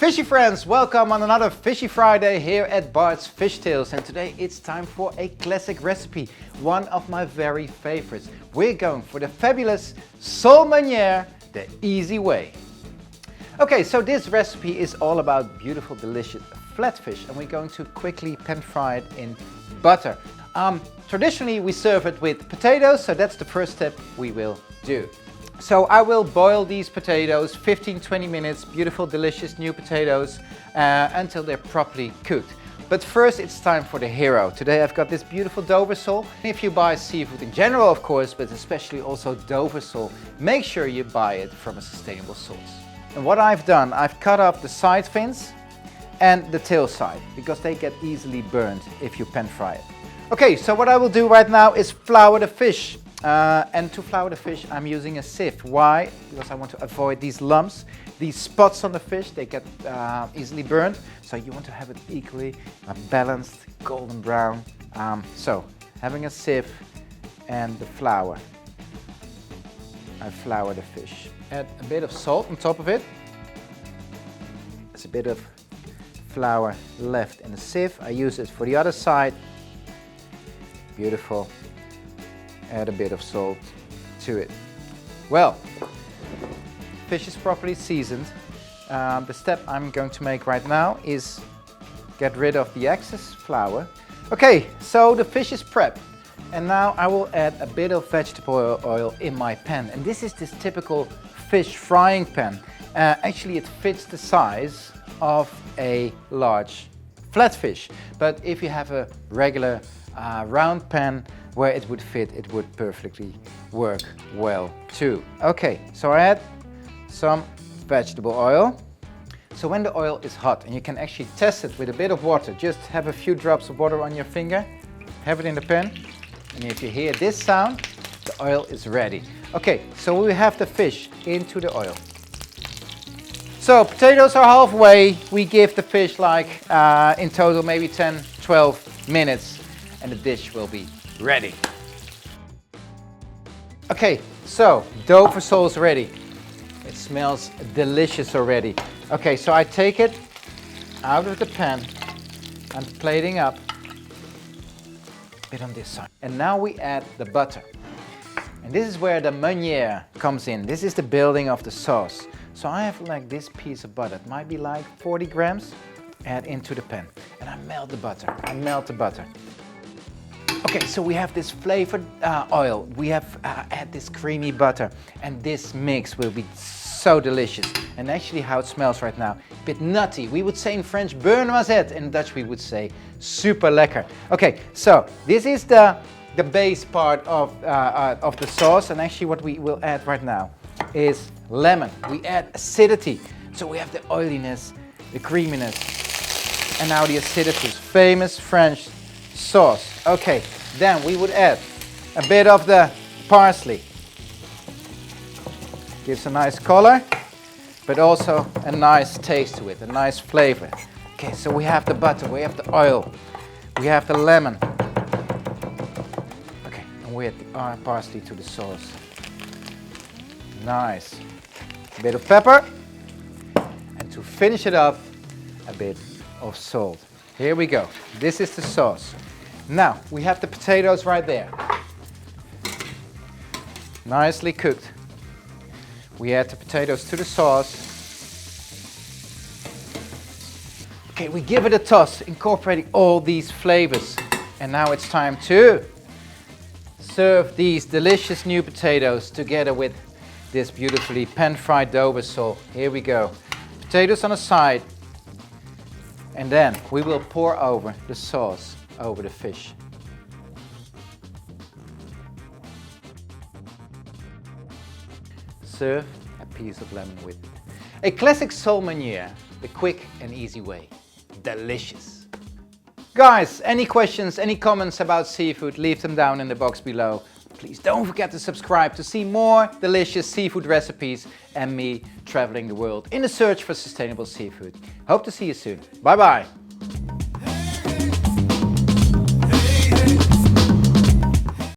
Fishy friends, welcome on another Fishy Friday here at Bart's Fish Tales, and today it's time for a classic recipe, one of my very favorites. We're going for the fabulous sole Meunière, the easy way. Okay, so this recipe is all about beautiful, delicious flatfish, and we're going to quickly pan fry it in butter. Traditionally we serve it with potatoes, so that's the first step we will do. So I will boil these potatoes 15-20 minutes, beautiful, delicious new potatoes, until they're properly cooked. But first it's time for the hero. Today I've got this beautiful Dover sole. If you buy seafood in general, of course, but especially also Dover sole, make sure you buy it from a sustainable source. And what I've done, I've cut off the side fins and the tail side, because they get easily burned if you pan fry it. Okay, so what I will do right now is flour the fish. And to flour the fish, I'm using a sieve. Why? Because I want to avoid these lumps, these spots on the fish. They get easily burned. So you want to have it equally balanced, golden brown. So having a sieve and the flour. I flour the fish. Add a bit of salt on top of it. There's a bit of flour left in the sieve. I use it for the other side. Beautiful. Add a bit of salt to it. Well, fish is properly seasoned. The step I'm going to make right now is get rid of the excess flour. Okay, so the fish is prepped. And now I will add a bit of vegetable oil in my pan. And this is this typical fish frying pan. Actually, it fits the size of a large flatfish. But if you have a regular round pan where it would fit, it would perfectly work well too. Okay, so I add some vegetable oil. So when the oil is hot, and you can actually test it with a bit of water, just have a few drops of water on your finger, have it in the pan, and if you hear this sound, the oil is ready. Okay, so we have the fish into the oil. So potatoes are halfway. We give the fish like in total maybe 10-12 minutes, and the dish will be ready. Okay, so Dover sole is ready. It smells delicious already. Okay, so I take it out of the pan. I'm plating up a bit on this side. And now we add the butter. And this is where the Meunière comes in. This is the building of the sauce. So I have like this piece of butter. It might be like 40 grams. Add into the pan. And I melt the butter. Okay, so we have this flavored oil, we have add this creamy butter, and this mix will be so delicious. And actually how it smells right now, a bit nutty. We would say in French, beurre noisette. In Dutch we would say super lekker. Okay, so this is the base part of the sauce, and actually what we will add right now is lemon. We add acidity, so we have the oiliness, the creaminess, and now the acidity. Famous French sauce. Okay, then we would add a bit of the parsley. Gives a nice color, but also a nice taste to it, a nice flavor. Okay, so we have the butter, we have the oil, we have the lemon. Okay, and we add the parsley to the sauce. Nice. A bit of pepper, and to finish it up, a bit of salt. Here we go. This is the sauce. Now, we have the potatoes right there. Nicely cooked. We add the potatoes to the sauce. Okay, we give it a toss, incorporating all these flavors. And now it's time to serve these delicious new potatoes together with this beautifully pan-fried Dover sole. Here we go. Potatoes on the side. And then we will pour over the sauce over the fish. Serve a piece of lemon with it. A classic sole Meunière, the quick and easy way. Delicious. Guys, any questions, any comments about seafood, leave them down in the box below. Please don't forget to subscribe to see more delicious seafood recipes and me traveling the world in the search for sustainable seafood. Hope to see you soon. Bye bye.